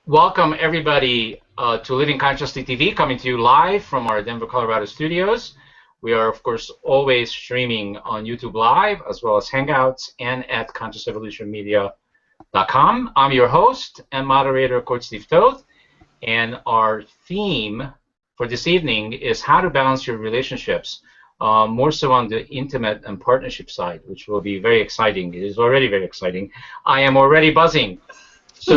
Welcome, everybody, to Living Consciously TV, coming to you live from our Denver, Colorado studios. We are, of course, always streaming on YouTube Live, as well as Hangouts and at consciousevolutionmedia.com. I'm your host and moderator, Coach Steve Toth, and our theme for this evening is how to balance your relationships, more so on the intimate and partnership side, which will be very exciting. It is already very exciting. I am already buzzing. So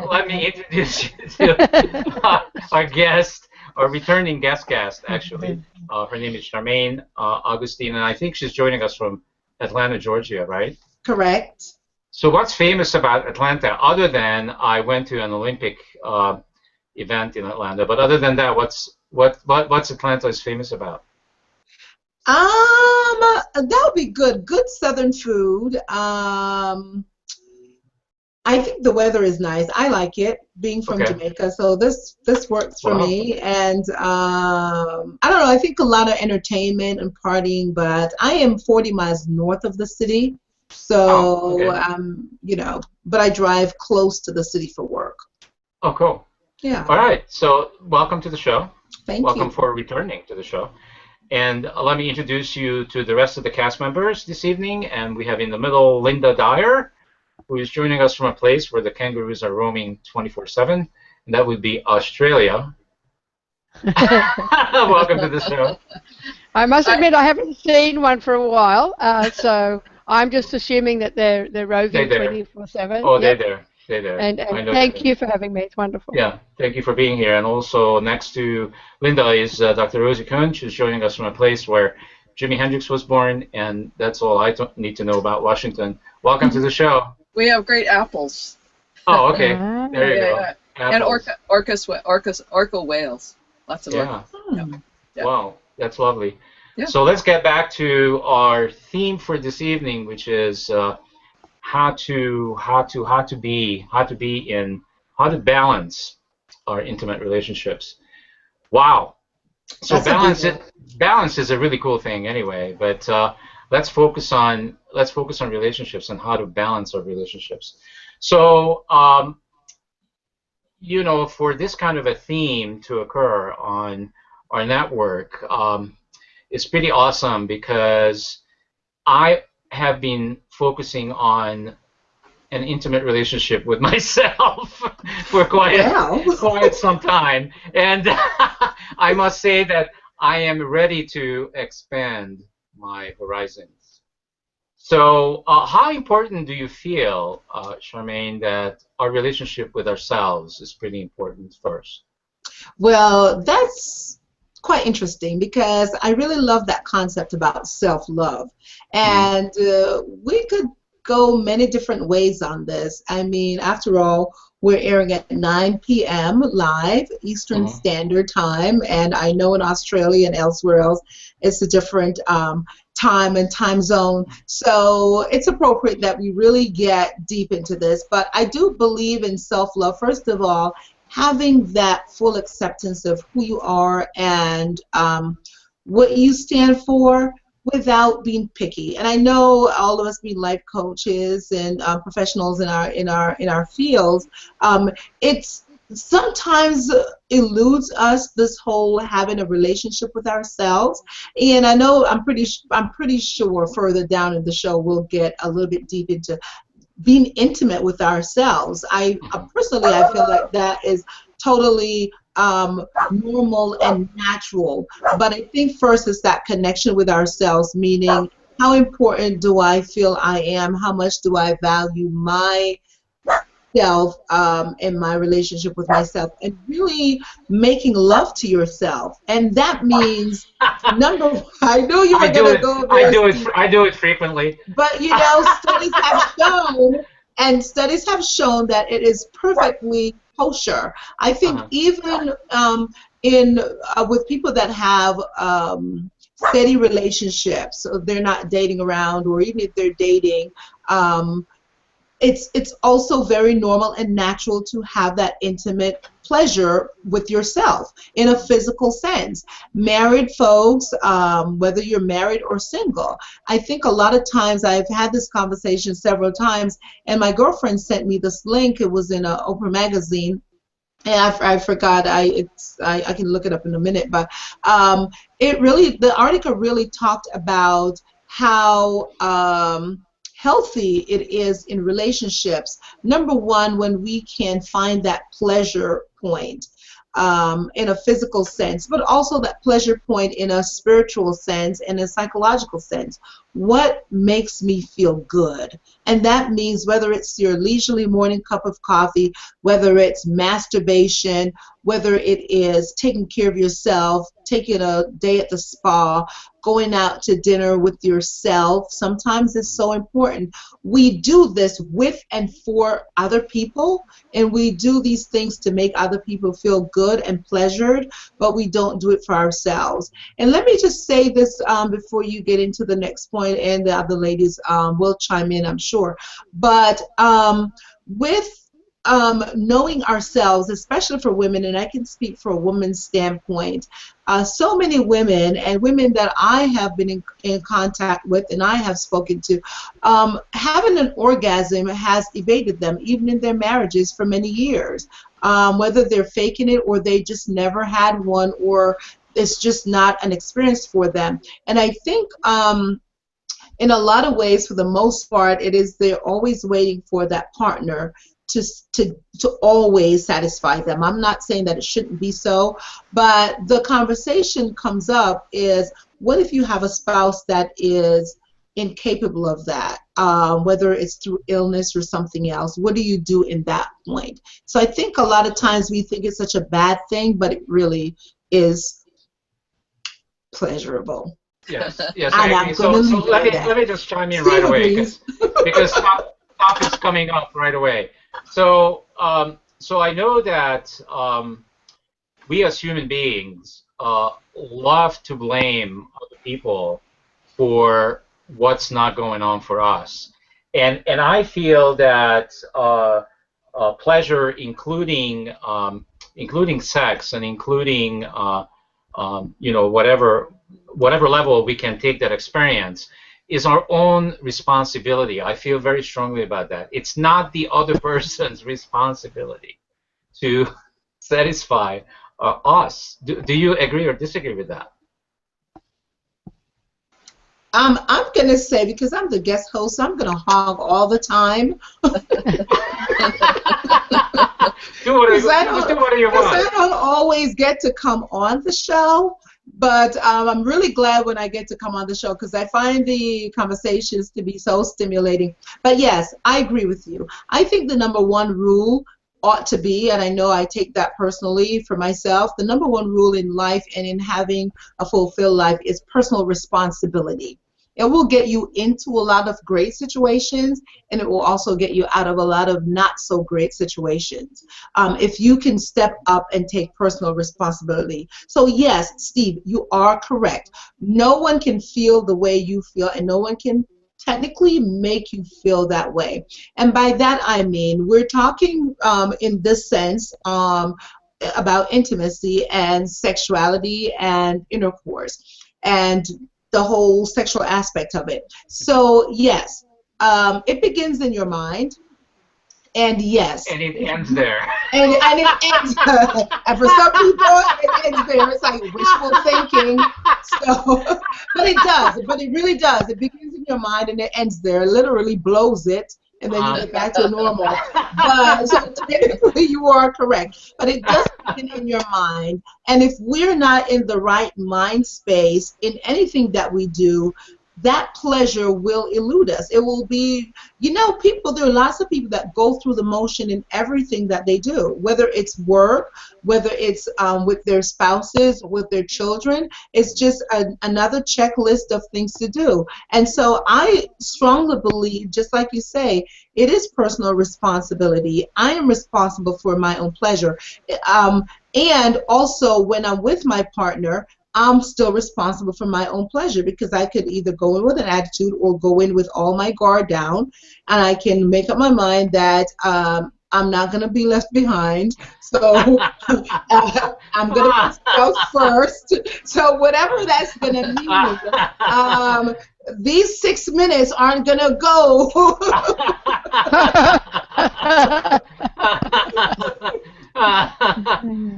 let me introduce you to our guest, our returning guest, actually. Her name is Charmaine Augustine, and I think she's joining us from Atlanta, Georgia, right? Correct. So what's famous about Atlanta, other than I went to an Olympic event in Atlanta, but other than that, what's Atlanta is famous about? That would be good. Good Southern food. I think the weather is nice. I like it, being from Jamaica, so this works for me. And I don't know. I think a lot of entertainment and partying, but I am 40 miles north of the city, so but I drive close to the city for work. Oh, cool. Yeah. All right. So welcome to the show. Thank you. Welcome for returning to the show. And let me introduce you to the rest of the cast members this evening. And we have in the middle Linda Dyer, who is joining us from a place where the kangaroos are roaming 24/7, and that would be Australia. Welcome to the show. I must admit I haven't seen one for a while, so I'm just assuming that they're roving 24/7. Oh, yep. They're there. And thank you for having me. It's wonderful. Yeah, thank you for being here. And also next to Linda is Dr. Rosie Kunch, who's joining us from a place where Jimi Hendrix was born, and that's all I need to know about Washington. Welcome to the show. We have great apples. Oh, okay. There you go. And orca whales. Lots of orcas. Yeah. Wow, that's lovely. Yeah. So let's get back to our theme for this evening, which is how to balance our intimate relationships. Wow. So balance is a really cool thing anyway, but let's focus on relationships and how to balance our relationships. So for this kind of a theme to occur on our network, it's pretty awesome because I have been focusing on an intimate relationship with myself for quite some time, and I must say that I am ready to expand my horizons. So how important do you feel, Charmaine, that our relationship with ourselves is pretty important first? Well, that's quite interesting because I really love that concept about self-love. And we could go many different ways on this. I mean, after all, we're airing at 9 p.m. live Eastern Standard Time, and I know in Australia and elsewhere else it's a different time and time zone. So it's appropriate that we really get deep into this. But I do believe in self-love. First of all, having that full acceptance of who you are and what you stand for without being picky. And I know all of us being life coaches and professionals in our fields, it's sometimes eludes us, this whole having a relationship with ourselves. And I know I'm pretty sure further down in the show we'll get a little bit deep into being intimate with ourselves. I personally feel like that is totally normal and natural. But I think first is that connection with ourselves, meaning how important do I feel I am? How much do I value myself and my relationship with myself? And really making love to yourself. And that means, number one, I knew you were going to go there. I do it frequently. But, studies have shown that it is perfectly kosher. I think even with people that have steady relationships, so they're not dating around, or even if they're dating, it's also very normal and natural to have that intimate pleasure with yourself in a physical sense. Married folks, whether you're married or single, I think a lot of times, I've had this conversation several times, and my girlfriend sent me this link. It was in an Oprah magazine, and I forgot. I can look it up in a minute, but the article really talked about how healthy it is in relationships. Number one, when we can find that pleasure point. In a physical sense, but also that pleasure point in a spiritual sense and a psychological sense. What makes me feel good? And that means whether it's your leisurely morning cup of coffee, whether it's masturbation, whether it is taking care of yourself, taking a day at the spa, going out to dinner with yourself. Sometimes it's so important. We do this with and for other people, and we do these things to make other people feel good and pleasured, but we don't do it for ourselves. And let me just say this before you get into the next point, and the other ladies will chime in, I'm sure. But with knowing ourselves, especially for women, and I can speak from a woman's standpoint, so many women and women that I have been in contact with and I have spoken to, having an orgasm has evaded them, even in their marriages for many years, whether they're faking it or they just never had one, or it's just not an experience for them. And I think in a lot of ways, for the most part, it is they're always waiting for that partner to always satisfy them. I'm not saying that it shouldn't be so, but the conversation comes up is, what if you have a spouse that is incapable of that, whether it's through illness or something else? What do you do in that point? So I think a lot of times we think it's such a bad thing, but it really is pleasurable. Yes, I agree. So let me just chime in right away, because stuff is coming up right away. So I know that we as human beings love to blame other people for what's not going on for us, and I feel that pleasure, including sex and including whatever level we can take that experience, is our own responsibility. I feel very strongly about that. It's not the other person's responsibility to satisfy us. Do you agree or disagree with that? I'm going to say, because I'm the guest host, I'm going to hog all the time. do whatever you want. I don't always get to come on the show. But I'm really glad when I get to come on the show, because I find the conversations to be so stimulating. But yes, I agree with you. I think the number one rule ought to be, and I know I take that personally for myself, the number one rule in life and in having a fulfilled life is personal responsibility. It will get you into a lot of great situations, and it will also get you out of a lot of not so great situations, if you can step up and take personal responsibility. So yes, Steve, you are correct. No one can feel the way you feel, and no one can technically make you feel that way. And by that I mean, we're talking in this sense about intimacy and sexuality and intercourse and the whole sexual aspect of it. So yes, it begins in your mind, and yes, and it ends there. And it ends. And for some people, it ends there. It's like wishful thinking. So, but it does. But it really does. It begins in your mind and it ends there. It literally blows it, and then you get back to normal. But so technically, you are correct. But it does begin in your mind. And if we're not in the right mind space in anything that we do, that pleasure will elude us. It will be, there are lots of people that go through the motion in everything that they do, whether it's work, whether it's with their spouses, with their children. It's just another checklist of things to do. And so I strongly believe, just like you say, it is personal responsibility. I am responsible for my own pleasure. And also when I'm with my partner, I'm still responsible for my own pleasure, because I could either go in with an attitude or go in with all my guard down, and I can make up my mind that I'm not going to be left behind. So I'm going to put myself first. So whatever that's going to mean, these 6 minutes aren't going to go.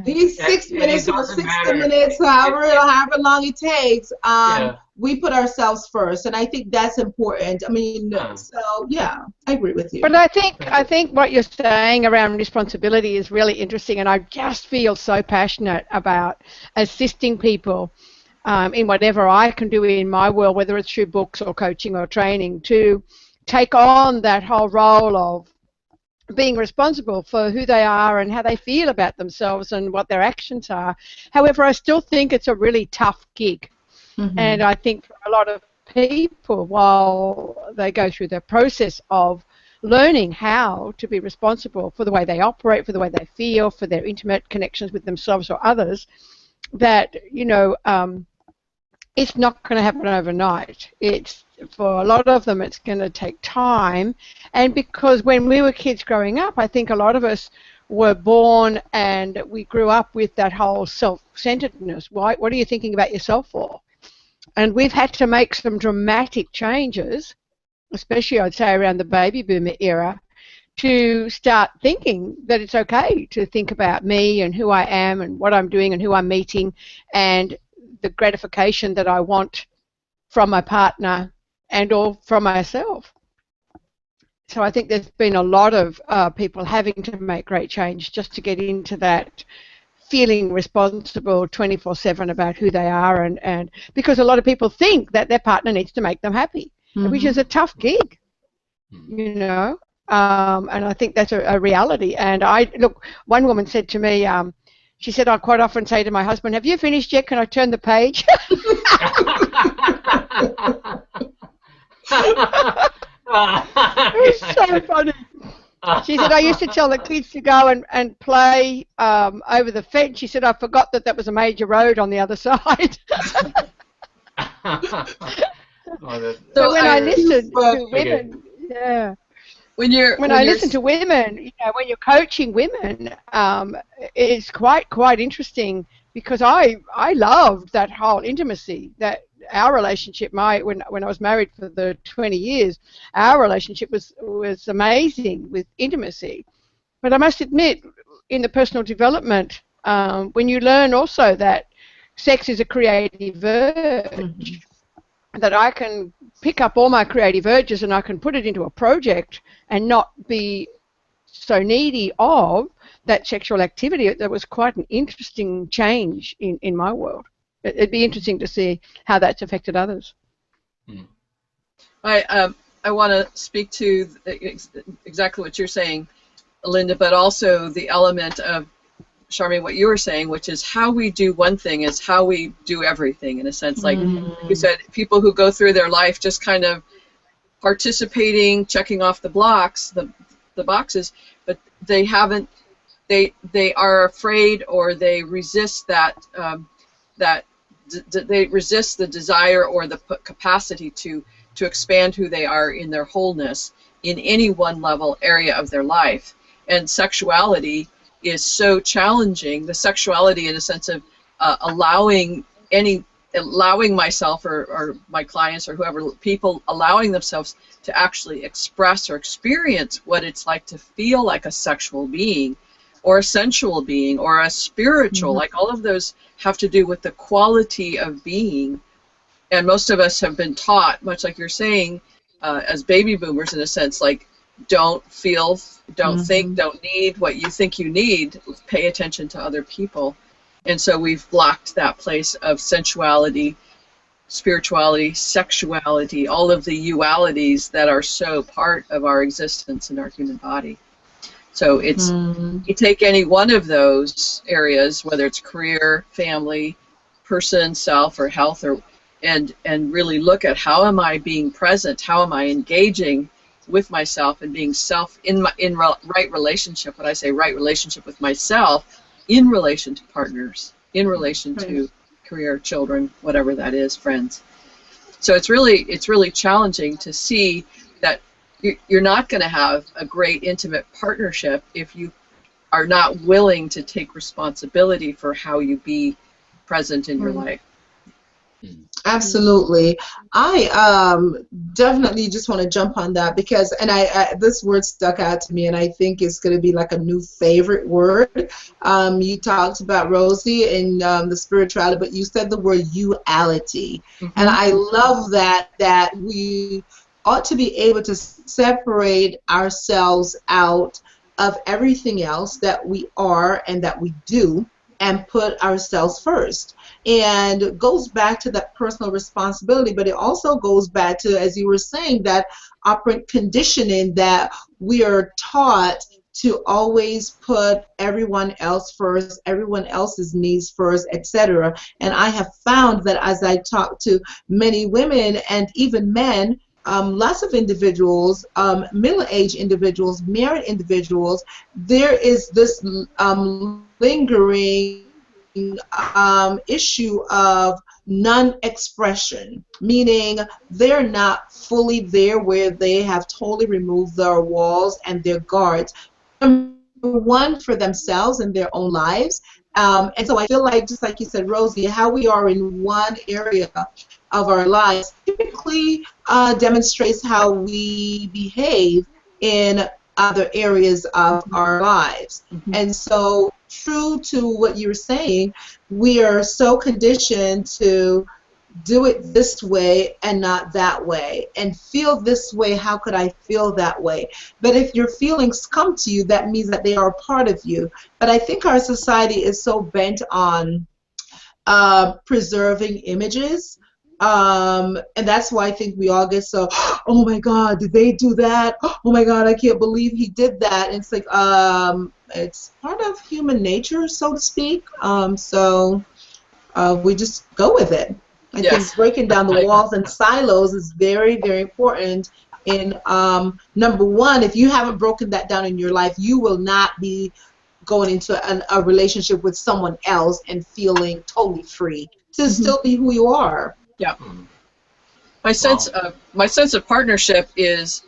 These 6 minutes or 60 matter. minutes, however long it takes, Yeah. we put ourselves first, and I think that's important. I mean, so yeah, I agree with you. But I think what you're saying around responsibility is really interesting, and I just feel so passionate about assisting people in whatever I can do in my world, whether it's through books or coaching or training, to take on that whole role of being responsible for who they are and how they feel about themselves and what their actions are. However, I still think it's a really tough gig. And I think for a lot of people, while they go through the process of learning how to be responsible for the way they operate, for the way they feel, for their intimate connections with themselves or others, that, it's not going to happen overnight. It's, for a lot of them, it's going to take time. And because when we were kids growing up, I think a lot of us were born and we grew up with that whole self-centeredness. What are you thinking about yourself for? And we've had to make some dramatic changes, especially I'd say around the baby boomer era, to start thinking that it's okay to think about me and who I am and what I'm doing and who I'm meeting and the gratification that I want from my partner and or from myself. So I think there's been a lot of people having to make great change just to get into that feeling responsible 24/7 about who they are, and because a lot of people think that their partner needs to make them happy, which is a tough gig, And I think that's a reality. And one woman said to me, she said, I quite often say to my husband, have you finished yet? Can I turn the page? It was so funny. She said, I used to tell the kids to go and play over the fence. She said, I forgot that was a major road on the other side. So when I listen to women, when I listen to women, when you're coaching women, it's quite interesting because I loved that whole intimacy, that our relationship. When I was married for the 20 years, our relationship was amazing with intimacy. But I must admit, in the personal development, when you learn also that sex is a creative urge, that I can pick up all my creative urges and I can put it into a project and not be so needy of that sexual activity, that was quite an interesting change in my world. It'd be interesting to see how that's affected others. I want to speak to exactly what you're saying, Linda, but also the element of, Charmaine, what you were saying, which is how we do one thing is how we do everything, in a sense. Like you said, people who go through their life just kind of participating, checking off the boxes, but they haven't, they are afraid, or they resist they resist the desire or the capacity to expand who they are in their wholeness in any one level area of their life. And sexuality is so challenging. The sexuality in a sense of allowing myself or my clients or whoever, people allowing themselves to actually express or experience what it's like to feel like a sexual being or a sensual being or a spiritual, like all of those have to do with the quality of being. And most of us have been taught, much like you're saying, as baby boomers in a sense, like don't feel, don't think, don't need what you think you need, pay attention to other people. And so we've blocked that place of sensuality, spirituality, sexuality, all of the dualities that are so part of our existence in our human body. So it's, you take any one of those areas, whether it's career, family, person, self, or health, and really look at how am I being present, how am I engaging with myself and being self in right relationship. When I say right relationship with myself, in relation to partners, in relation to career, children, whatever that is, friends. So it's really challenging to see that you're not going to have a great intimate partnership if you are not willing to take responsibility for how you be present in your life. Absolutely. I definitely just want to jump on that because, and this word stuck out to me, and I think it's going to be like a new favorite word. You talked about Rosie and the spirituality, but you said the word duality, and I love that we ought to be able to separate ourselves out of everything else that we are and that we do, and put ourselves first. And it goes back to that personal responsibility, but it also goes back to, as you were saying, that operant conditioning that we are taught to always put everyone else first, everyone else's needs first, etc. And I have found that as I talk to many women and even men, lots of individuals, middle-aged individuals, married individuals, there is this lingering issue of non-expression, meaning they're not fully there where they have totally removed their walls and their guards. Number one, for themselves and their own lives. And so I feel like, just like you said, Rosie, how we are in one area of our lives typically demonstrates how we behave in other areas of our lives. And so, true to what you were saying, we are so conditioned to do it this way and not that way, and feel this way, how could I feel that way? But if your feelings come to you, that means that they are part of you. But I think our society is so bent on preserving images, and that's why I think we all get so, oh my God, did they do that? Oh my God, I can't believe he did that. And it's like, it's part of human nature, so to speak. So we just go with it. I think breaking down the walls and silos is very, very important. In number one, if you haven't broken that down in your life, you will not be going into a relationship with someone else and feeling totally free to still be who you are. Yeah. My sense of partnership is,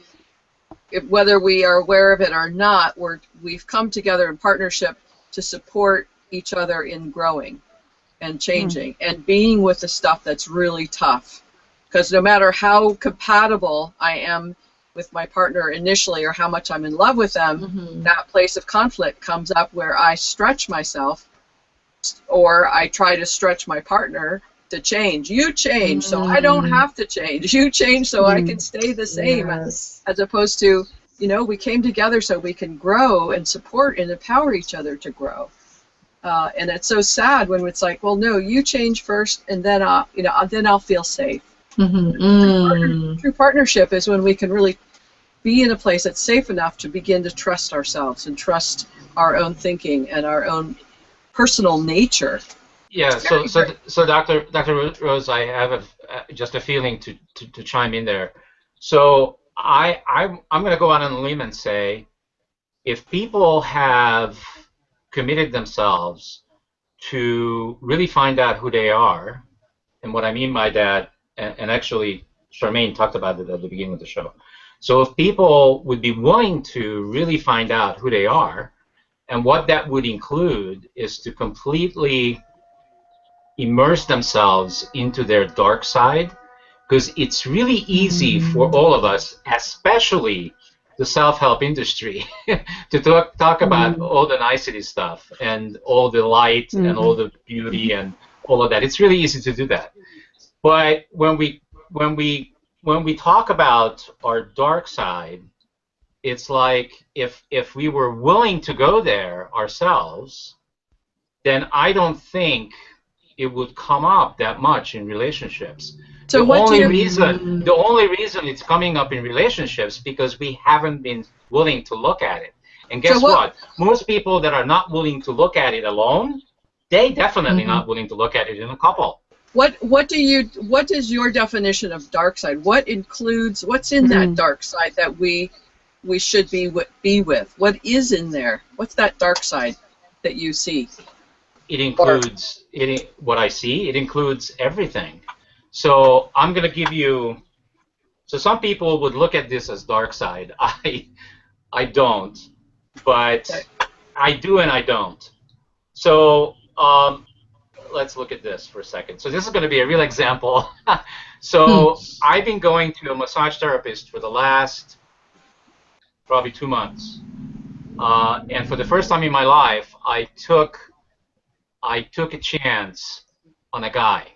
whether we are aware of it or not, we've come together in partnership to support each other in growing and changing and being with the stuff that's really tough. Because no matter how compatible I am with my partner initially or how much I'm in love with them, that place of conflict comes up where I stretch myself, or I try to stretch my partner to change. You change, so I don't have to change. You change, so I can stay the same. As opposed to, we came together so we can grow and support and empower each other to grow. And it's so sad when it's like, well, no, you change first, and then I'll feel safe. True partnership is when we can really be in a place that's safe enough to begin to trust ourselves and trust our own thinking and our own personal nature. Yeah. So Dr. Rose, I have just a feeling to chime in there. So I'm going to go out on a limb and say, if people have committed themselves to really find out who they are, and what I mean by that, and actually Charmaine talked about it at the beginning of the show. So if people would be willing to really find out who they are, and what that would include is to completely immerse themselves into their dark side, because it's really easy for all of us, especially the self-help industry, to talk about all the nicety stuff and all the light and all the beauty and all of that. It's really easy to do that. But when we talk about our dark side, it's like if we were willing to go there ourselves, then I don't think it would come up that much in relationships. So the only reason it's coming up in relationships because we haven't been willing to look at it. And guess what? Most people that are not willing to look at it alone, they definitely not willing to look at it in a couple. What is your definition of dark side? What's in that dark side that we should be with? What is in there? What's that dark side that you see? It includes what I see. It includes everything. So I'm going to give you. So some people would look at this as dark side. I don't, but I do and I don't. So let's look at this for a second. So this is going to be a real example. So I've been going to a massage therapist for the last probably 2 months, and for the first time in my life, I took a chance on a guy,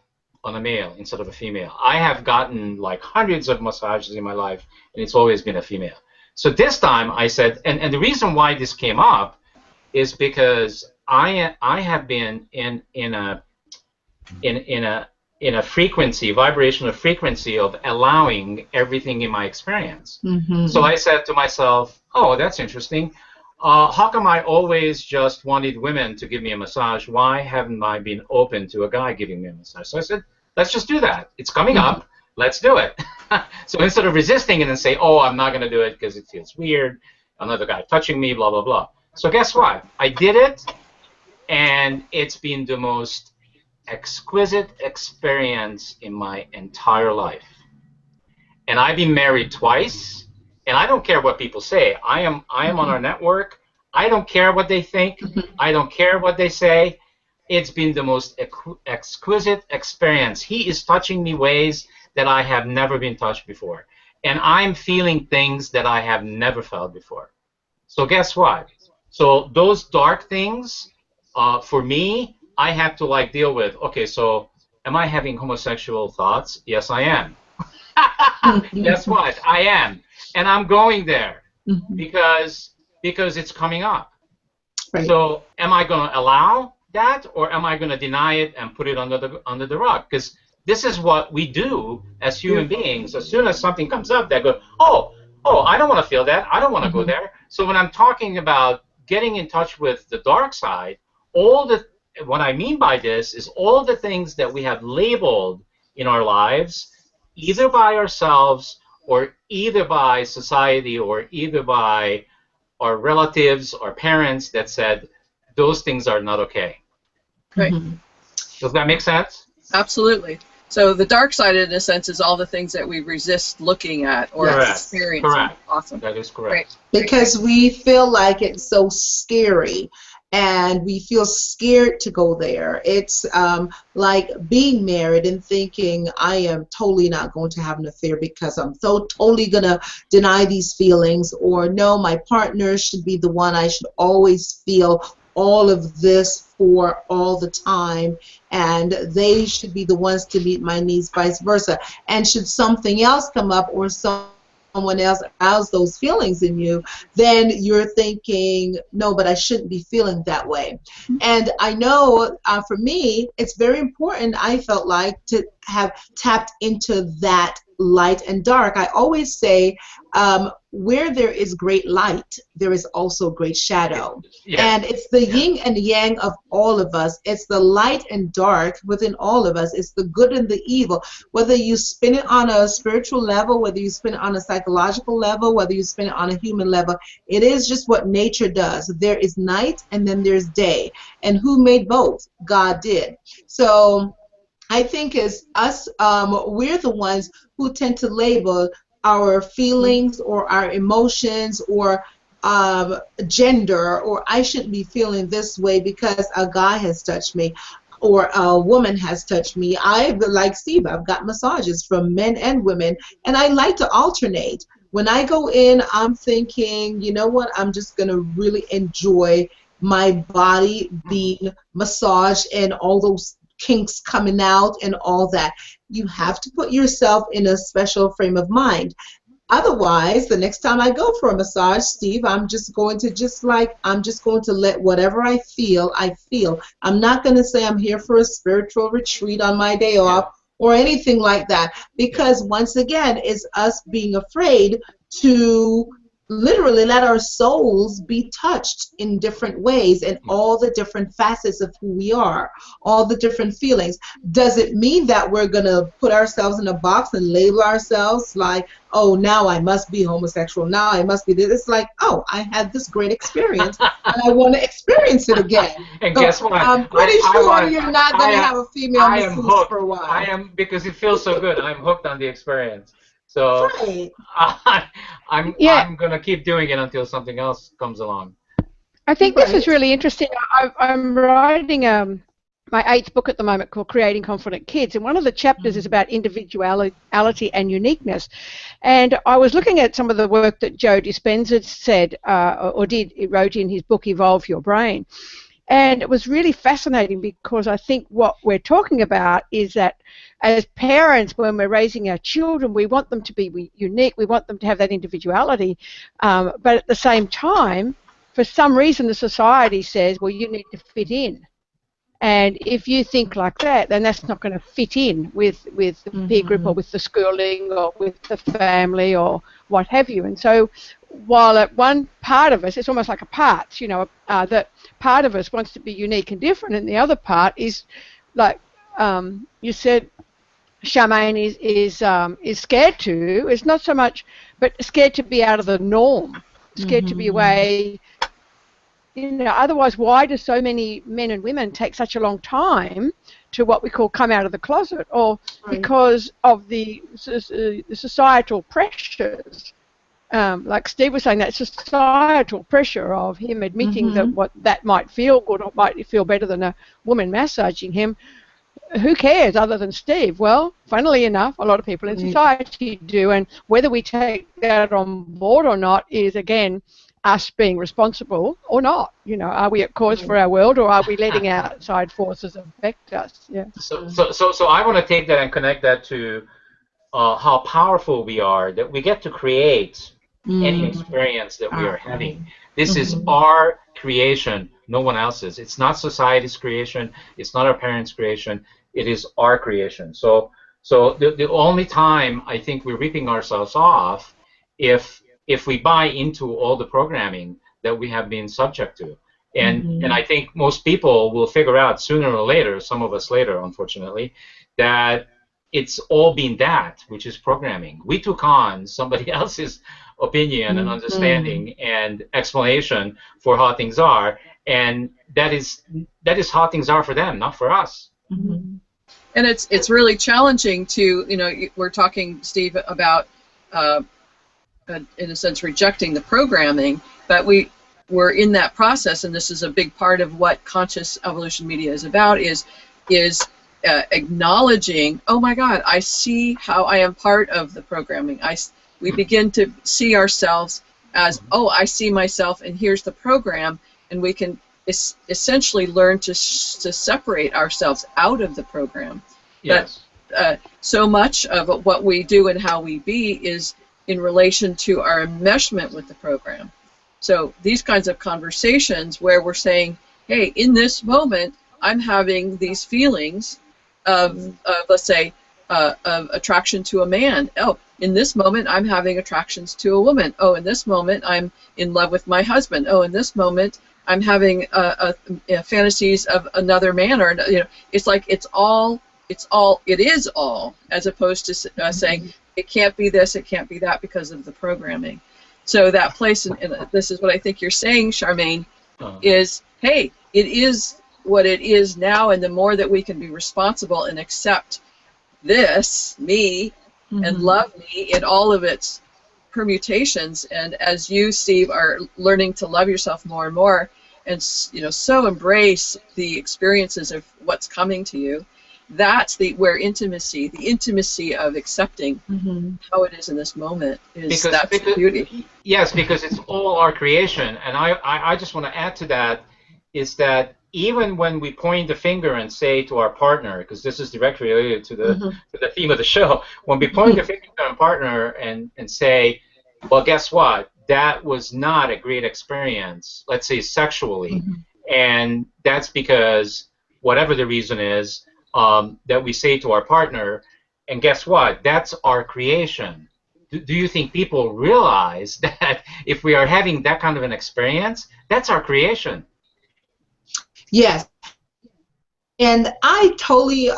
on a male instead of a female. I have gotten like hundreds of massages in my life, and it's always been a female. So this time I said, and the reason why this came up is because I have been in a frequency, vibrational frequency of allowing everything in my experience. Mm-hmm. So I said to myself, oh, that's interesting. How come I always just wanted women to give me a massage? Why haven't I been open to a guy giving me a massage? So I said, let's just do that. It's coming up. Let's do it. So instead of resisting it and say, oh, I'm not going to do it because it feels weird, another guy touching me, blah, blah, blah. So guess what? I did it, and it's been the most exquisite experience in my entire life. And I've been married twice, and I don't care what people say. I am on our network. I don't care what they think. I don't care what they say. It's been the most exquisite experience. He is touching me ways that I have never been touched before. And I'm feeling things that I have never felt before. So guess what? So those dark things, for me, I have to like deal with. Okay, so am I having homosexual thoughts? Yes, I am. Guess what? I am, and I'm going there because it's coming up. Right. So am I going to allow that, or am I going to deny it and put it under the rug? Because this is what we do as human beings. As soon as something comes up, they go, oh, I don't want to feel that. I don't want to go there. So when I'm talking about getting in touch with the dark side, what I mean by this is all the things that we have labeled in our lives, either by ourselves or either by society or either by our relatives or parents that said those things are not okay. Right. Does that make sense? Absolutely. So the dark side, in a sense, is all the things that we resist looking at or experiencing. Correct. Awesome. That is correct. Great. Because we feel like it's so scary, and we feel scared to go there. It's like being married and thinking, I am totally not going to have an affair because I'm so totally going to deny these feelings, or no, my partner should be the one I should always feel all of this for all the time, and they should be the ones to meet my needs, vice versa. And should something else come up or someone else arouse those feelings in you, then you're thinking, no, but I shouldn't be feeling that way. And I know for me, it's very important, I felt like, to have tapped into that light and dark. I always say, where there is great light, there is also great shadow. Yes. And it's the yin and yang of all of us. It's the light and dark within all of us. It's the good and the evil. Whether you spin it on a spiritual level, whether you spin it on a psychological level, whether you spin it on a human level, it is just what nature does. There is night and then there's day. And who made both? God did. So I think as us, we're the ones who tend to label our feelings or our emotions or gender, or I shouldn't be feeling this way because a guy has touched me or a woman has touched me. Like Steve, I've got massages from men and women, and I like to alternate. When I go in, I'm thinking, you know what, I'm just going to really enjoy my body being massaged and all those kinks coming out and all that. You have to put yourself in a special frame of mind. Otherwise, the next time I go for a massage, Steve, I'm just going to let whatever I feel. I'm not going to say I'm here for a spiritual retreat on my day off or anything like that, because once again, it's us being afraid to literally let our souls be touched in different ways and all the different facets of who we are, all the different feelings. Does it mean that we're going to put ourselves in a box and label ourselves like, oh, now I must be homosexual, now I must be this? It's like, oh, I had this great experience and I want to experience it again. And guess what? I'm pretty sure you're not going to have a female masseuse for a while. I am, because it feels so good. I'm hooked on the experience. So right. I'm going to keep doing it until something else comes along. I think this is really interesting. I'm writing my 8th book at the moment called Creating Confident Kids, and one of the chapters is about individuality and uniqueness. And I was looking at some of the work that Joe Dispenza said he wrote in his book Evolve Your Brain. And it was really fascinating because I think what we're talking about is that as parents, when we're raising our children, we want them to be unique, we want them to have that individuality, but at the same time, for some reason the society says, well, you need to fit in. And if you think like that, then that's not going to fit in with the peer group or with the schooling or with the family or what have you. And so while at one part of us, it's almost like a part, that part of us wants to be unique and different, and the other part is, like you said, Charmaine, is scared to. It's not so much, but scared to be out of the norm, scared to be away. Otherwise, why do so many men and women take such a long time to what we call come out of the closet? Or because of the societal pressures. Like Steve was saying, that societal pressure of him admitting that what that might feel good or might feel better than a woman massaging him. Who cares other than Steve? Well, funnily enough, a lot of people in society do, and whether we take that on board or not is, again, us being responsible or not. Are we at cause for our world, or are we letting outside forces affect us? Yeah. So I want to take that and connect that to how powerful we are, that we get to create any experience that we are having. This is our creation, no one else's. It's not society's creation. It's not our parents' creation. It is our creation. So the only time I think we're ripping ourselves off if we buy into all the programming that we have been subject to. And I think most people will figure out sooner or later, some of us later, unfortunately, that it's all been that, which is programming. We took on somebody else's opinion and understanding and explanation for how things are, and that is how things are for them, not for us. And it's really challenging to, we're talking, Steve, about in a sense rejecting the programming, but we're in that process, and this is a big part of what Conscious Evolution Media is about, is acknowledging, oh my God, I see how I am part of the programming. We begin to see ourselves as, oh, I see myself, and here's the program, and we can essentially learn to separate ourselves out of the program. Yes. But so much of what we do and how we be is in relation to our enmeshment with the program. So these kinds of conversations where we're saying, hey, in this moment, I'm having these feelings of let's say, of attraction to a man. Oh, in this moment, I'm having attractions to a woman. Oh, in this moment, I'm in love with my husband. Oh, in this moment, I'm having fantasies of another man. Or it's like it is all, as opposed to saying it can't be this, it can't be that because of the programming. So that place, and this is what I think you're saying, Charmaine, is, hey, it is what it is now, and the more that we can be responsible and accept this, me, and love me in all of its permutations, and as you, Steve, are learning to love yourself more and more, and so embrace the experiences of what's coming to you, that's where the intimacy of accepting how it is in this moment is, that's the beauty. Yes, because it's all our creation, and I just want to add to that is that even when we point the finger and say to our partner, because this is directly related to the theme of the show, when we point the finger to our partner and say, well, guess what? That was not a great experience, let's say sexually, and that's because whatever the reason is, that we say to our partner, and guess what? That's our creation. Do you think people realize that if we are having that kind of an experience, that's our creation? Yes, and I totally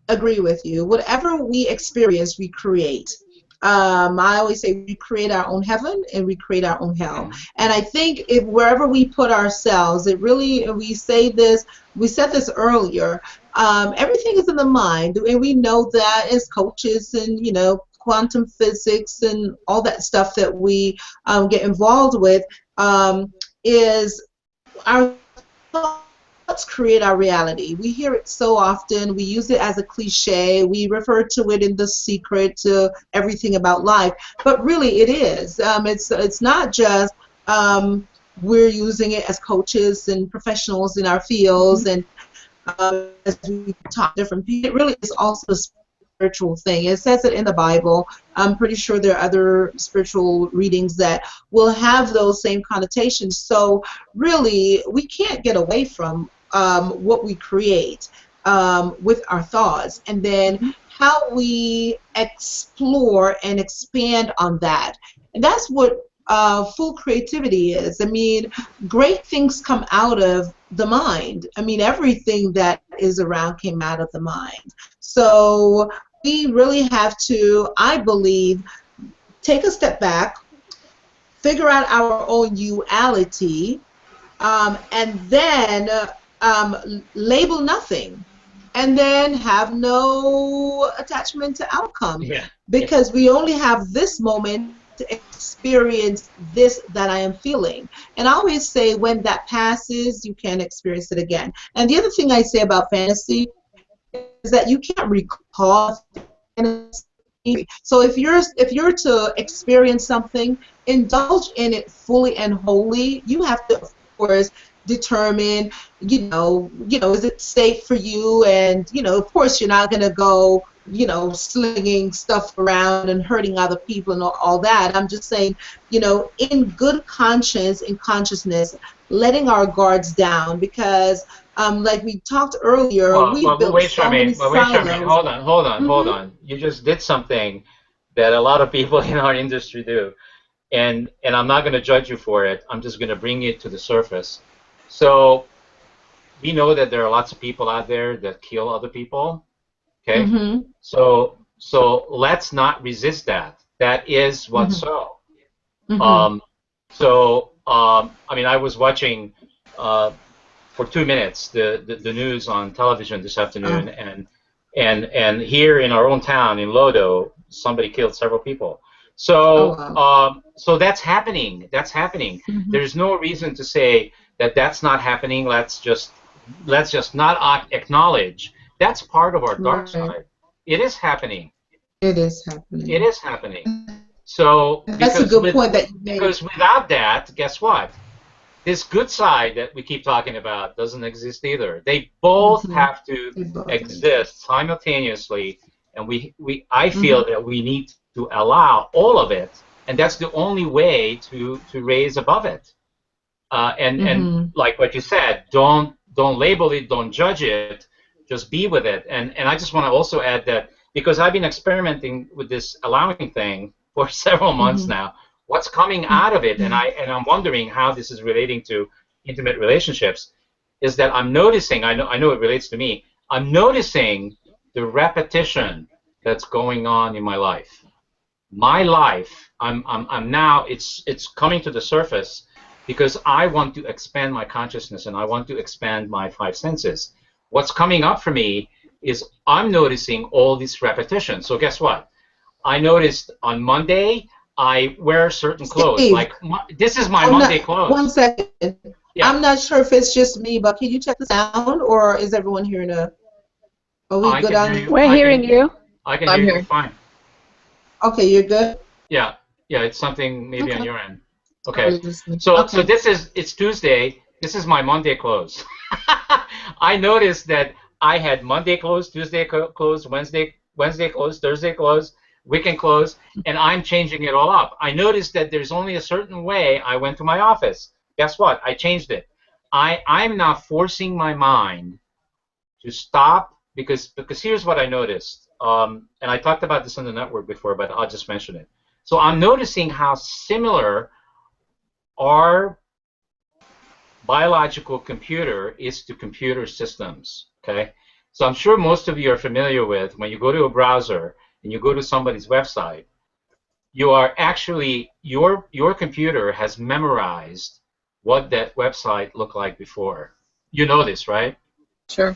agree with you. Whatever we experience, we create. I always say we create our own heaven and we create our own hell. And I think if wherever we put ourselves, it really, we said this earlier, everything is in the mind, and we know that as coaches and, quantum physics and all that stuff that we get involved with, is our thoughts thoughts create our reality. We hear it so often. We use it as a cliche. We refer to it in The Secret to everything about life. But really, it is. It's not just we're using it as coaches and professionals in our fields, and as we talk to different people. It really is also a spiritual thing. It says it in the Bible. I'm pretty sure there are other spiritual readings that will have those same connotations. So really, we can't get away from what we create with our thoughts, and then how we explore and expand on that. And that's what full creativity is. I mean, great things come out of the mind. I mean, everything that is around came out of the mind. So we really have to, I believe, take a step back, figure out our own duality, and then label nothing, and then have no attachment to outcome. Yeah. Because we only have this moment to experience this that I am feeling. And I always say, when that passes, you can't experience it again. And the other thing I say about fantasy is that you can't recall fantasy. So if you're to experience something, indulge in it fully and wholly. You have to, of course, determine, is it safe for you? And, of course, you're not going to go, slinging stuff around and hurting other people and all that. I'm just saying, in good conscience, in consciousness, letting our guards down, because like we talked earlier, we've built so many silos. Hold on. You just did something that a lot of people in our industry do, and I'm not going to judge you for it. I'm just going to bring it to the surface. So we know that there are lots of people out there that kill other people. Okay, so let's not resist that. That is what's so. I mean, I was watching for 2 minutes the news on television this afternoon, and here in our own town in Lodo, somebody killed several people. So so that's happening. That's happening. There's no reason to say that that's not happening. Let's just not acknowledge. That's part of our dark side. It is happening. It is happening. It is happening. So that's a good point that you made. Because without that, guess what? This good side that we keep talking about doesn't exist either. They both have to exist simultaneously, and I feel that we need to allow all of it, and that's the only way to raise above it. And like what you said, don't label it, don't judge it. Just be with it. And I just want to also add that, because I've been experimenting with this allowing thing for several months now, what's coming out of it, and I'm wondering how this is relating to intimate relationships, is that I'm noticing, I know it relates to me, I'm noticing the repetition that's going on in my life. My life, I'm now, it's coming to the surface because I want to expand my consciousness and I want to expand my 5 senses. What's coming up for me is I'm noticing all this repetition. So guess what? I noticed on Monday I wear certain clothes. Steve, like this is my Monday clothes. 1 second. Yeah. I'm not sure if it's just me, but can you check the sound, or is everyone hearing a? Are we good on? We're hearing you. I can hear you fine. Okay, you're good. Yeah, it's something maybe on your end. Okay. Okay. So it's Tuesday. This is my Monday clothes. I noticed that I had Monday clothes, Tuesday clothes, Wednesday clothes, Thursday clothes, weekend clothes, and I'm changing it all up. I noticed that there's only a certain way I went to my office. Guess what? I changed it. I'm now forcing my mind to stop, because here's what I noticed, and I talked about this on the network before, but I'll just mention it. So I'm noticing how similar our biological computer is to computer systems. Okay, so I'm sure most of you are familiar with, when you go to a browser and you go to somebody's website, you are actually, your computer has memorized what that website looked like before. You know this, right? Sure.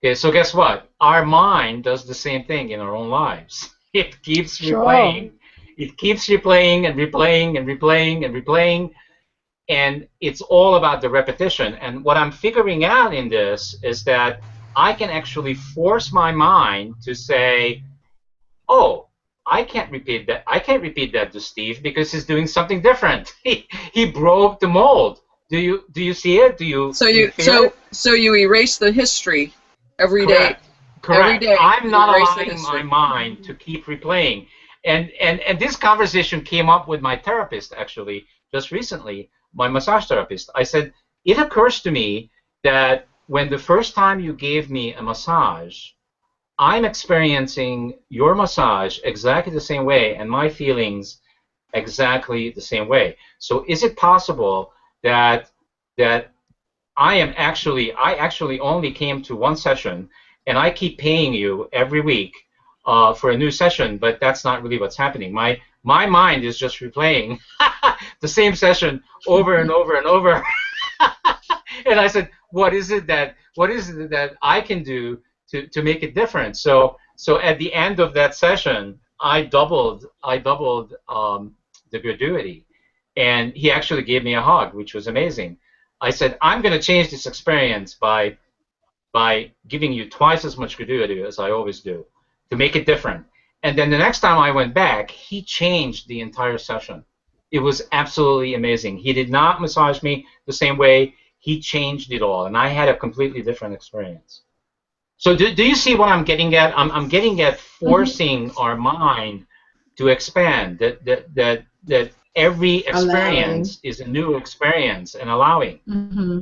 Okay, so guess what? Our mind does the same thing in our own lives. It keeps replaying. It keeps replaying and replaying and replaying and replaying. and it's all about the repetition. And what I'm figuring out in this is that I can actually force my mind to say, oh, I can't repeat that. I can't repeat that to Steve because he's doing something different. He broke the mold. Do you see it? Do you feel it? So you erase the history every day. Correct. Correct. Every day. I'm not you erase the allowing history. my mind to keep replaying. And this conversation came up with my therapist actually just recently, my massage therapist. I said, it occurs to me that when the first time you gave me a massage, I'm experiencing your massage exactly the same way and my feelings exactly the same way. So is it possible that I actually only came to one session and I keep paying you every week for a new session, but that's not really what's happening. My mind is just replaying the same session over and over and over. And I said, what is it that I can do to make it different? So at the end of that session, I doubled the gratuity, and he actually gave me a hug, which was amazing. I said, I'm going to change this experience by giving you twice as much gratuity as I always do to make it different. And then the next time I went back, he changed the entire session. It was absolutely amazing. He did not massage me the same way. He changed it all, and I had a completely different experience. So do you see what I'm getting at? I'm getting at forcing our mind to expand, that every experience is a new experience, and allowing. Mm-hmm.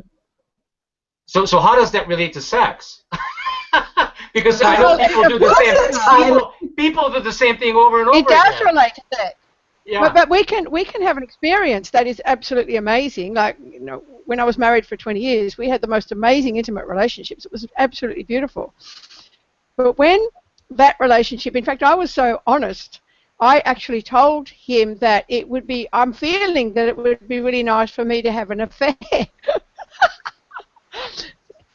So how does that relate to sex? Because I know people do the same. People do the same thing over and over. It does relate to that. Yeah. But we can have an experience that is absolutely amazing. Like, you know, when I was married for 20 years, we had the most amazing intimate relationships. It was absolutely beautiful. But when that relationship, in fact, I was so honest, I actually told him that it would be, I'm feeling that it would be really nice for me to have an affair.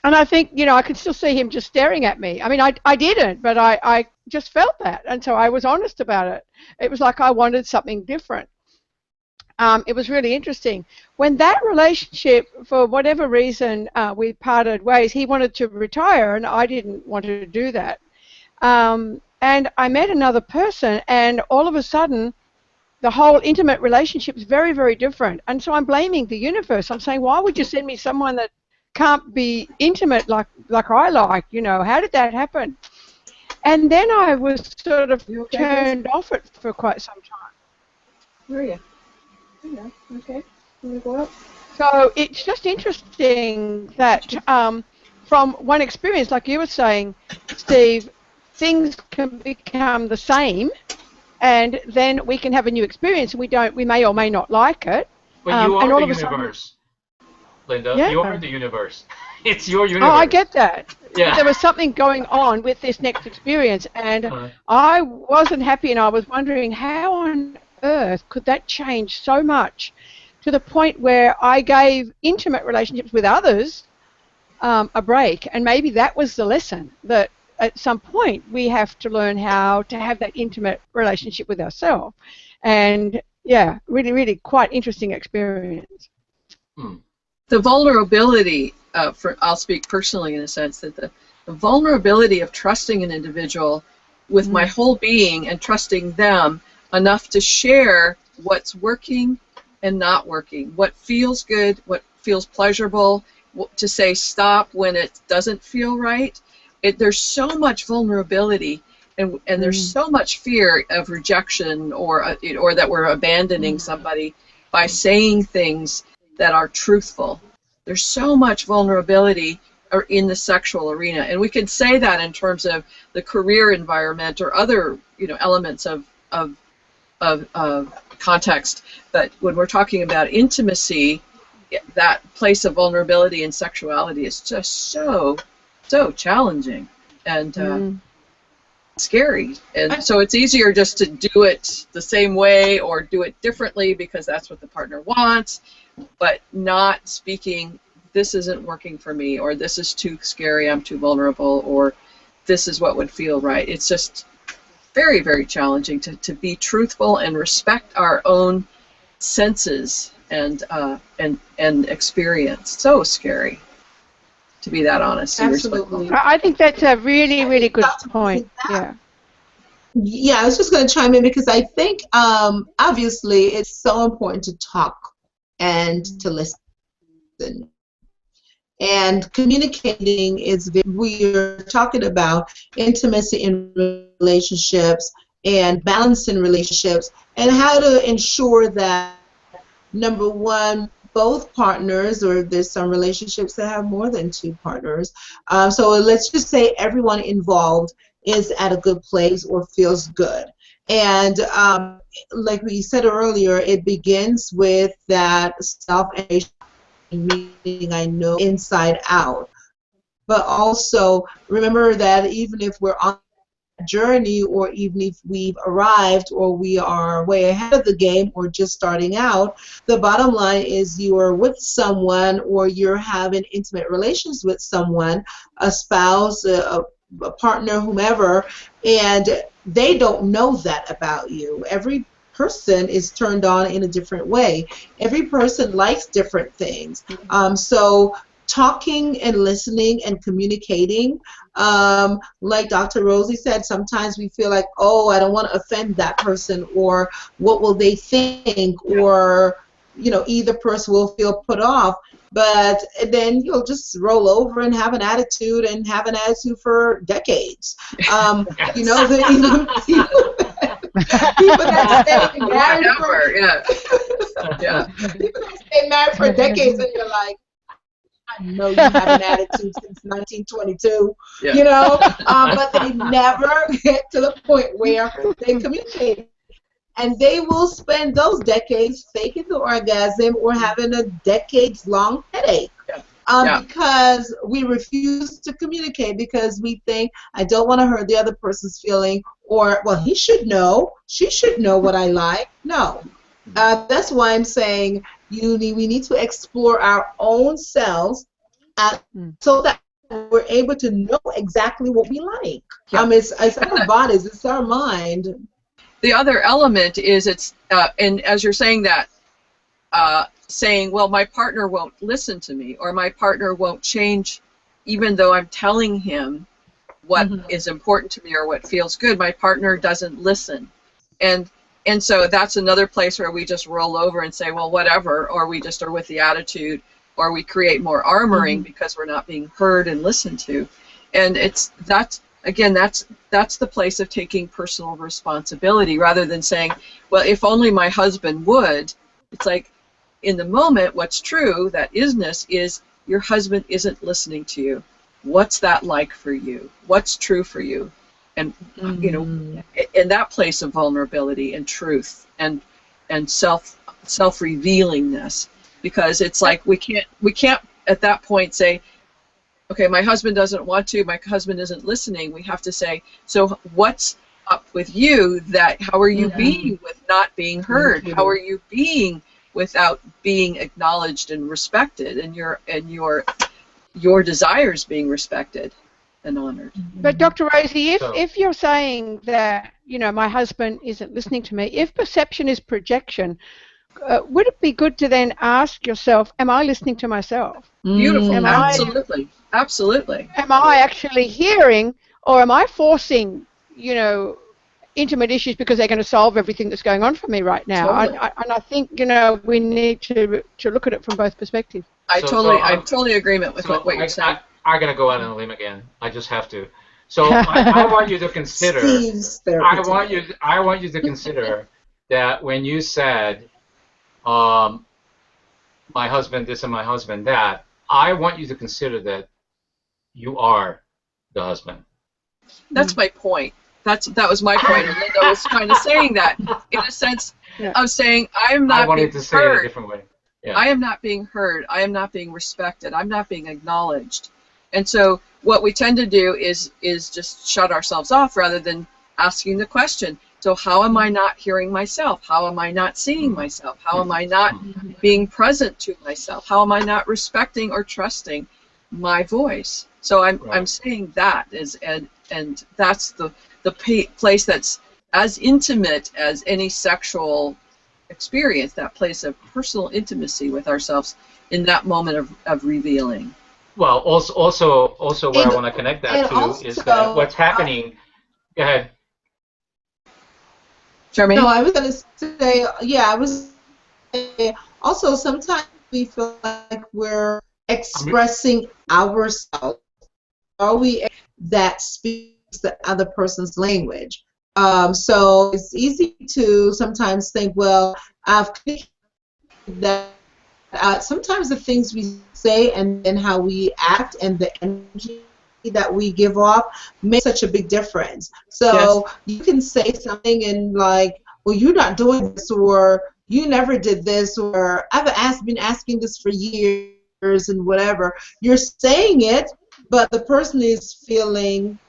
And I think, you know, I could still see him just staring at me. I mean, I didn't, but I just felt that. And so I was honest about it. It was like I wanted something different. It was really interesting. When that relationship, for whatever reason, we parted ways, he wanted to retire, and I didn't want to do that. And I met another person, and all of a sudden, the whole intimate relationship is very, very different. And so I'm blaming the universe. I'm saying, why would you send me someone that can't be intimate like I like? You know, how did that happen? And then I was sort of turned off it for quite some time. Where are you? Yeah, okay. I'm gonna go up. So it's just interesting that from one experience, like you were saying, Steve, things can become the same, and then we can have a new experience, and we may or may not like it. But you are and all the of a sudden, universe, Linda. Yeah. You are the universe. It's your universe. oh, I get that. Yeah. There was something going on with this next experience, and I wasn't happy, and I was wondering how on earth could that change so much to the point where I gave intimate relationships with others a break. And maybe that was the lesson, that at some point we have to learn how to have that intimate relationship with ourselves. And yeah, really, really quite interesting experience. The vulnerability, I'll speak personally in a sense, that the vulnerability of trusting an individual with my whole being and trusting them enough to share what's working and not working, what feels good, what feels pleasurable, to say stop when it doesn't feel right. There's so much vulnerability, and there's so much fear of rejection or that we're abandoning somebody by saying things that are truthful. There's so much vulnerability in the sexual arena, and we can say that in terms of the career environment or other elements of context. But when we're talking about intimacy, that place of vulnerability and sexuality is just so challenging and scary. And so it's easier just to do it the same way or do it differently because that's what the partner wants, but not speaking, this isn't working for me, or this is too scary, I'm too vulnerable, or this is what would feel right. It's just very, very challenging to be truthful and respect our own senses and experience. So scary, to be that honest. Absolutely. I think that's a really, really good Dr. point. Rosie, Yeah. Yeah, I was just going to chime in because I think obviously it's so important to talk and to listen. And communicating is, we're talking about intimacy in relationships and balance in relationships and how to ensure that, number one, both partners, or there's some relationships that have more than two partners. So let's just say everyone involved is at a good place or feels good. And like we said earlier, it begins with that self-education, meaning I know inside out. But also remember that even if we're on a journey, or even if we've arrived or we are way ahead of the game or just starting out, the bottom line is you are with someone or you're having intimate relations with someone, a spouse, a partner, whomever, and they don't know that about you. Every person is turned on in a different way. Every person likes different things. So talking and listening and communicating, like Dr. Rosie said, sometimes we feel like, oh, I don't want to offend that person, or what will they think, or either person will feel put off. But then you'll just roll over and have an attitude for decades. People that stay married people that stay married for decades, and you're like, I know you have an attitude since 1922, but they never get to the point where they communicate. And they will spend those decades faking the orgasm or having a decades-long headache because we refuse to communicate, because we think, I don't want to hurt the other person's feeling, or, well, he should know, she should know what I like. No. That's why I'm saying we need to explore our own selves so that we're able to know exactly what we like. It's our bodies, it's our mind. The other element is and as you're saying that, saying, well, my partner won't listen to me, or my partner won't change, even though I'm telling him what is important to me or what feels good, my partner doesn't listen. And so that's another place where we just roll over and say, well, whatever, or we just are with the attitude, or we create more armoring because we're not being heard and listened to. And that's the place of taking personal responsibility, rather than saying, well, if only my husband would. It's like, in the moment, what's true, that isness, is your husband isn't listening to you. What's that like for you? What's true for you? And in that place of vulnerability and truth and self-revealingness, because it's like we can't at that point say, okay, my husband doesn't want to, my husband isn't listening. We have to say, so what's up with you? How are you being with not being heard? How are you being without being acknowledged and respected, and your desires being respected and honored? But Dr. Rosie, if you're saying that, my husband isn't listening to me, if perception is projection, would it be good to then ask yourself, am I listening to myself? Beautiful. Absolutely. Absolutely. Am I actually hearing, or am I forcing, intimate issues because they're going to solve everything that's going on for me right now? Totally. And I think, we need to look at it from both perspectives. I'm totally in agreement with what you're saying. I'm going to go out on a limb again. I just have to. So I want you to consider. I want you to consider that when you said, my husband this and my husband that, I want you to consider that you are the husband. That's my point. That was my point. And Linda was kind of saying that in a sense of saying, I am not being heard. I wanted to say it a different way. Yeah. I am not being heard. I am not being respected. I'm not being acknowledged. And so what we tend to do is just shut ourselves off rather than asking the question, so how am I not hearing myself? How am I not seeing myself? How am I not being present to myself? How am I not respecting or trusting my voice? So I'm saying that and that's the place that's as intimate as any sexual experience, that place of personal intimacy with ourselves in that moment of revealing. Well, also where I And, want to connect that and to is that also, what's happening. Go ahead. Charmaine? no, I was going to say, yeah, I was saying, also sometimes we feel like we're expressing ourselves. Are we that speaks the other person's language? So it's easy to sometimes think, well, I've that sometimes the things we say and then how we act and the energy that we give off makes such a big difference. So Yes. you can say something and like, well, you're not doing this, or you never did this, or been asking this for years and whatever. You're saying it, but the person is feeling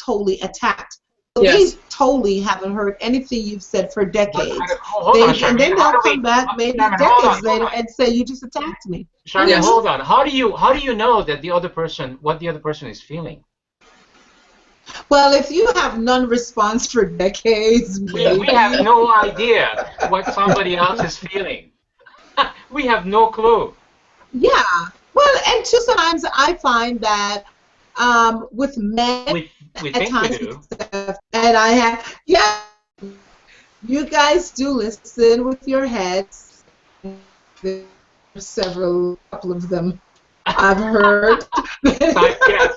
totally attacked. So Yes. they totally haven't heard anything you've said for decades. Hold on, And Charmaine. then How they'll do come we? back maybe Charmaine, decades hold later on. and say, you just attacked me. Charmaine, Yes. hold on. How do you know that what the other person is feeling? Well, if you have non-response for decades, We maybe. have no idea what somebody else is feeling. We have no clue. Yeah. Well, and too sometimes I find that with men We at think we times, do. and I have, yeah, you guys do listen with your heads. There's couple of them I've heard. Yes,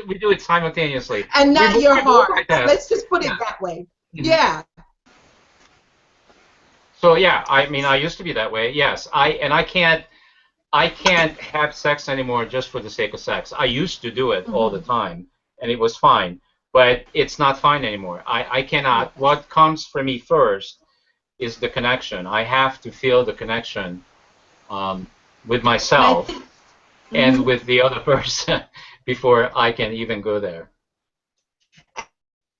we do it simultaneously. And not your we heart. like that. Let's just put it Yeah. that way. Mhm. Yeah. So yeah, I mean, I used to be that way. Yes, I can't have sex anymore just for the sake of sex. I used to do it all the time, and it was fine. But it's not fine anymore. I cannot. What comes for me first is the connection. I have to feel the connection with myself and with the other person before I can even go there.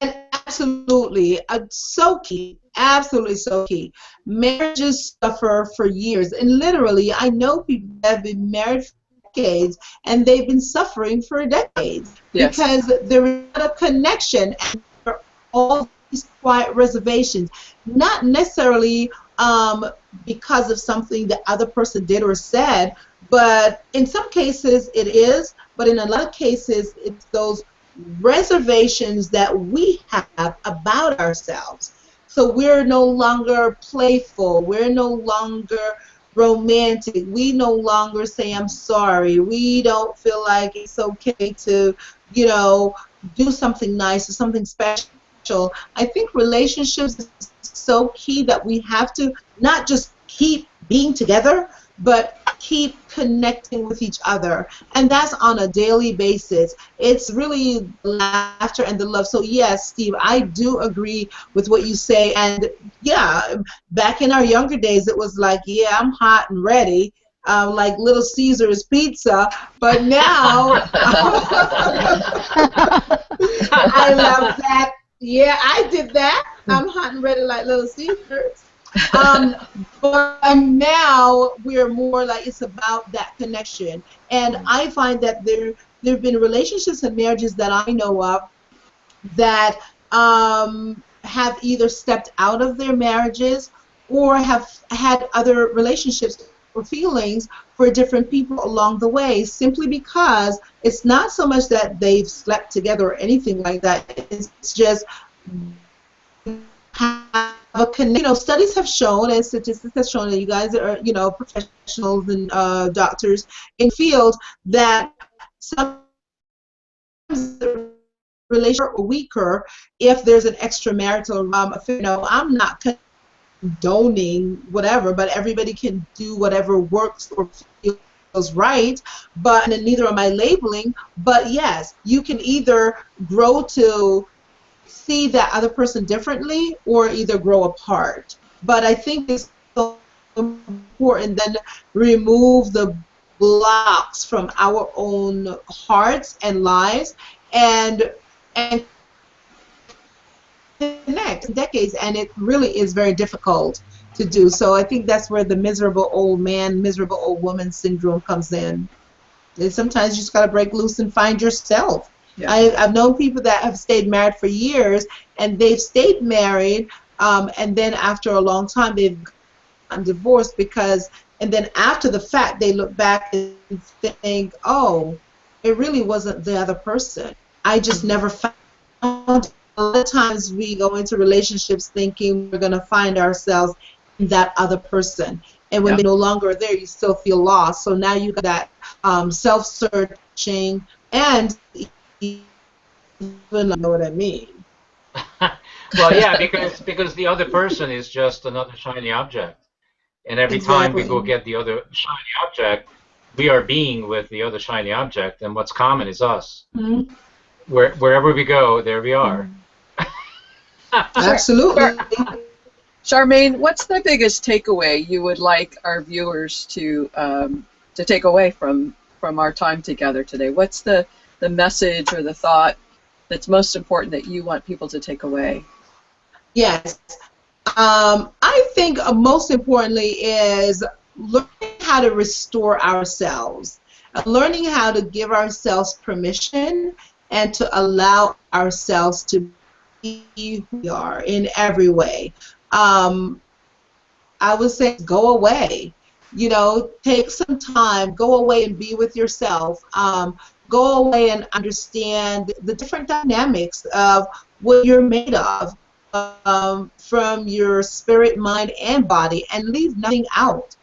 And absolutely, so key, absolutely so key. Marriages suffer for years, and literally, I know people that have been married for decades, and they've been suffering for decades Yes. because there is not a connection, and there are all these quiet reservations, not necessarily because of something the other person did or said, but in some cases it is, but in a lot of cases it's those reservations that we have about ourselves. So we're no longer playful. We're no longer romantic. We no longer say I'm sorry. We don't feel like it's okay to, do something nice or something special. I think relationships is so key that we have to not just keep being together, but keep connecting with each other, and that's on a daily basis. It's really the laughter and the love. So yes, Steve, I do agree with what you say, and yeah, back in our younger days it was like, yeah, I'm hot and ready, like Little Caesar's pizza, but now I love that. Yeah, I did that. I'm hot and ready like Little Caesar's. But now we're more like it's about that connection, and I find that there have been relationships and marriages that I know of that have either stepped out of their marriages or have had other relationships or feelings for different people along the way, simply because it's not so much that they've slept together or anything like that. It's just studies have shown and statistics have shown that you guys are, professionals and doctors in fields that sometimes the relationship are weaker if there's an extramarital affair. I'm not condoning whatever, but everybody can do whatever works or feels right, but and neither am I labeling. But yes, you can either grow to see that other person differently or either grow apart. But I think it's so important then remove the blocks from our own hearts and lives and connect decades, and it really is very difficult to do. So I think that's where the miserable old man, miserable old woman syndrome comes in. And sometimes you just got to break loose and find yourself. Yeah. I've known people that have stayed married for years, and they've stayed married and then after a long time they've gotten divorced and then after the fact they look back and think, oh, it really wasn't the other person. I just never found it. A lot of times we go into relationships thinking we're going to find ourselves in that other person. And when they're no longer there, you still feel lost. So now you got that self-searching, and even know what I mean. Well, yeah, because the other person is just another shiny object. And every time we go get the other shiny object, we are being with the other shiny object, and what's common is us. Mm-hmm. Wherever we go, there we are. Absolutely. Charmaine, what's the biggest takeaway you would like our viewers to take away from our time together today? What's the message or the thought that's most important that you want people to take away? Yes. I think most importantly is learning how to restore ourselves, learning how to give ourselves permission and to allow ourselves to be who we are in every way. I would say go away. You know, take some time, go away and be with yourself. Go away and understand the different dynamics of what you're made of, from your spirit, mind, and body, and leave nothing out.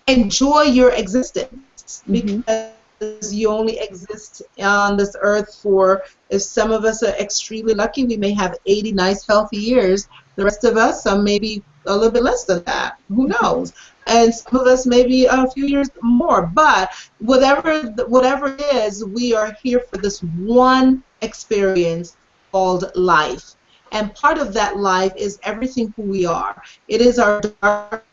Enjoy your existence, because you only exist on this earth for, if some of us are extremely lucky, we may have 80 nice, healthy years. The rest of us, some maybe a little bit less than that. Who knows? And some of us maybe a few years more. But whatever it is, we are here for this one experience called life. And part of that life is everything who we are. It is our dark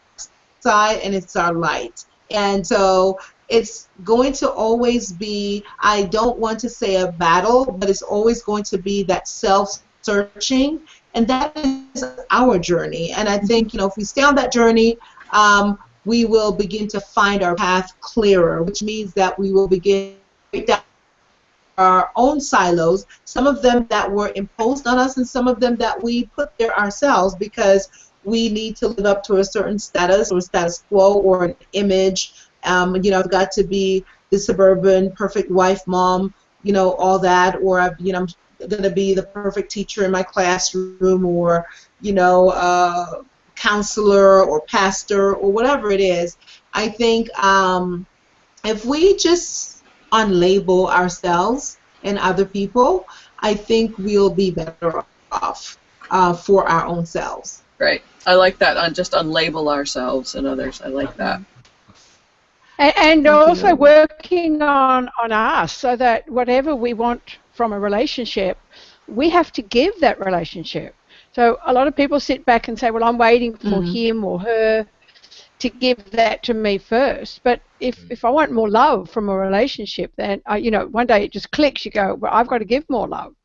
side and it's our light. And so it's going to always be, I don't want to say a battle, but it's always going to be that self-searching, and that is our journey. And I think, if we stay on that journey, we will begin to find our path clearer, which means that we will begin to break down our own silos, some of them that were imposed on us and some of them that we put there ourselves because we need to live up to a certain status or status quo or an image. I've got to be the suburban perfect wife, mom, all that, or I'm going to be the perfect teacher in my classroom, or counselor or pastor or whatever it is. I think if we just unlabel ourselves and other people, I think we'll be better off for our own selves. Right. I like that. Just unlabel ourselves and others. I like that. And also working on us, so that whatever we want from a relationship, we have to give that relationship. So a lot of people sit back and say, well, I'm waiting for him or her to give that to me first. But if I want more love from a relationship, then, one day it just clicks. You go, well, I've got to give more love,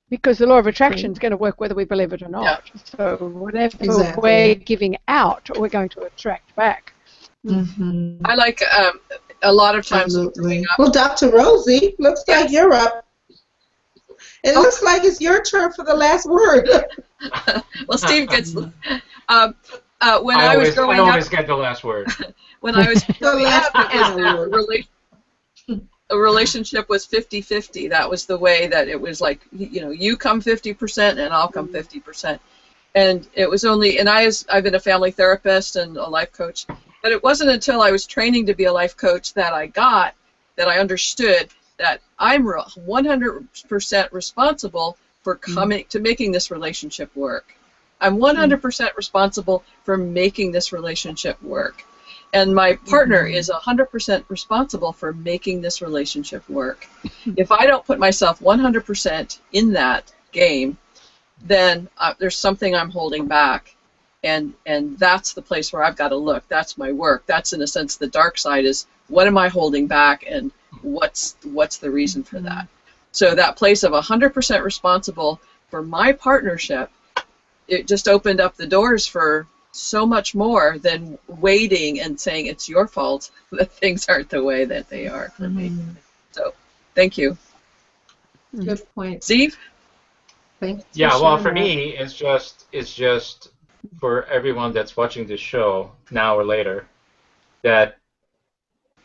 because the law of attraction is going to work whether we believe it or not. Yeah. So whatever we're giving out, we're going to attract back. I like a lot of times. Well, Dr. Rosie, looks like you're up. It looks like it's your turn for the last word. Well, Steve gets. When I was growing up, I always get the last word. When I was growing up, a relationship was 50-50. That was the way that it was, like, you come 50% and I'll come 50%. And it was only, and I've been a family therapist and a life coach, but it wasn't until I was training to be a life coach that I understood that I'm 100% responsible for coming to making this relationship work. I'm 100% responsible for making this relationship work. And my partner is 100% responsible for making this relationship work. If I don't put myself 100% in that game, then there's something I'm holding back. And that's the place where I've got to look. That's my work. That's, in a sense, the dark side is, what am I holding back, and what's the reason for that? So that place of 100% responsible for my partnership, it just opened up the doors for so much more than waiting and saying it's your fault that things aren't the way that they are for me. So thank you. Good point. Steve? Thanks for Yeah, well, sharing for that. me, it's just for everyone that's watching this show now or later that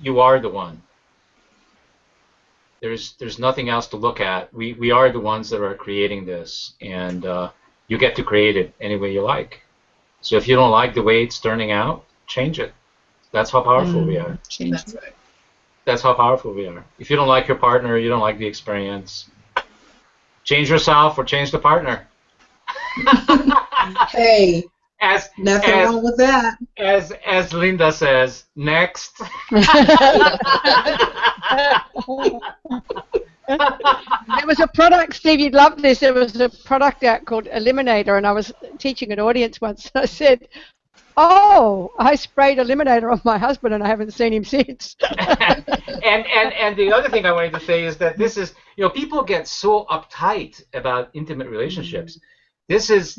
you are the one. There's nothing else to look at. We are the ones that are creating this, and you get to create it any way you like. So if you don't like the way it's turning out, change it. That's how powerful we are. Change. That's right. That's how powerful we are. If you don't like your partner, you don't like the experience, change yourself or change the partner. Hey, As nothing as wrong with that. as Linda says, next. There was a product, Steve, you'd love this. There was a product out called Eliminator, and I was teaching an audience once. And I said, "Oh, I sprayed Eliminator on my husband, and I haven't seen him since." and the other thing I wanted to say is that this is, people get so uptight about intimate relationships. This is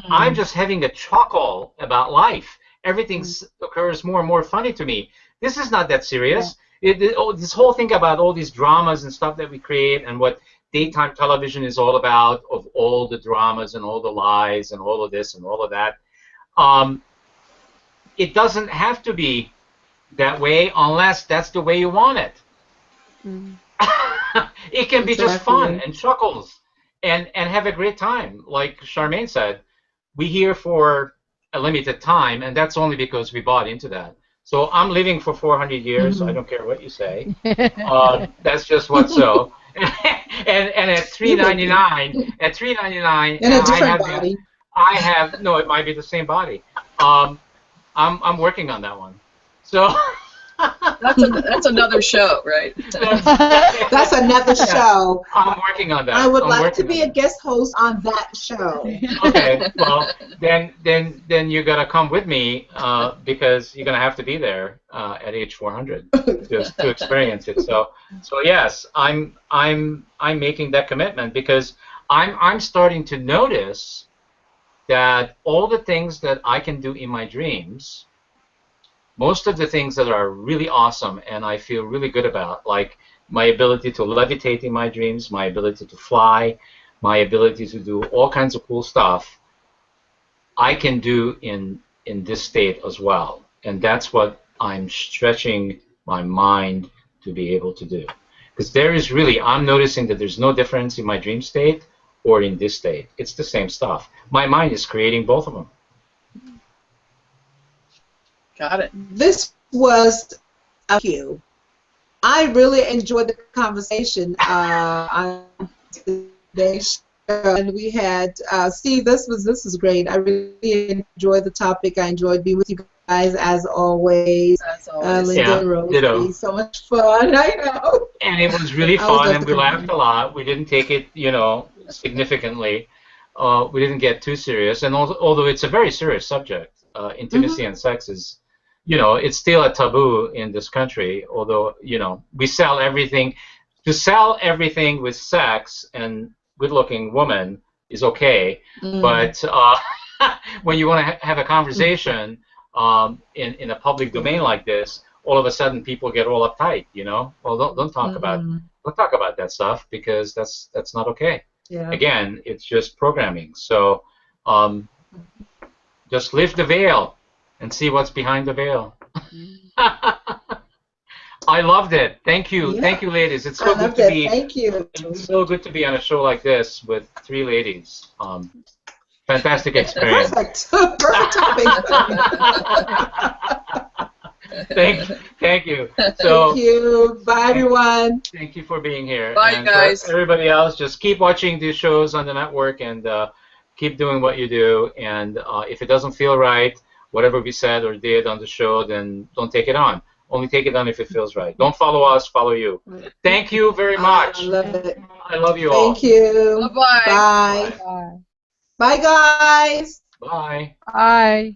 I'm just having a chuckle about life. Everything occurs more and more funny to me. This is not that serious. This whole thing about all these dramas and stuff that we create and what daytime television is all about, of all the dramas and all the lies and all of this and all of that, it doesn't have to be that way unless that's the way you want it. It can be just fun and chuckles and have a great time. Like Charmaine said, we're here for a limited time, and that's only because we bought into that. So I'm living for 400 years. I don't care what you say. That's just what's so. and at $3.99, In a different body. I have no. It might be the same body. I'm working on that one. So That's another show, right? That's another show. I'm working on that. I would I'm like to working be on a guest host on that show. Okay, well then you gotta come with me because you're gonna have to be there at age 400 to experience it. So yes, I'm making that commitment because I'm starting to notice that all the things that I can do in my dreams, most of the things that are really awesome and I feel really good about, like my ability to levitate in my dreams, my ability to fly, my ability to do all kinds of cool stuff, I can do in this state as well. And that's what I'm stretching my mind to be able to do. Because I'm noticing that there's no difference in my dream state or in this state. It's the same stuff. My mind is creating both of them. Got it. This was a cue. I really enjoyed the conversation on today's show, and we had Steve. This was great. I really enjoyed the topic. I enjoyed being with you guys as always. Linda and Rosie, ditto. so much fun. I know. And it was really fun, and we laughed a lot. We didn't take it, significantly. We didn't get too serious, and although it's a very serious subject, intimacy and sex is. It's still a taboo in this country, although, we sell everything. To sell everything with sex and good-looking woman is okay, but when you want to have a conversation in a public domain like this, all of a sudden people get all uptight, Well, don't talk about that stuff because that's not okay. Yeah. Again, it's just programming. So just lift the veil and see what's behind the veil. I loved it. Thank you. Yeah. Thank you, ladies. It's so good to be. Thank you. It's so good to be on a show like this with three ladies. Fantastic experience. Perfect. Perfect topic. Thank you. So, thank you. Bye, everyone. Thank you for being here. Bye, and guys. For everybody else, just keep watching these shows on the network and keep doing what you do. And if it doesn't feel right, whatever we said or did on the show, then don't take it on. Only take it on if it feels right. Don't follow us, follow you. Thank you very much. I love it. I love you all. Thank you. Bye-bye. Bye. Bye, guys. Bye. Bye.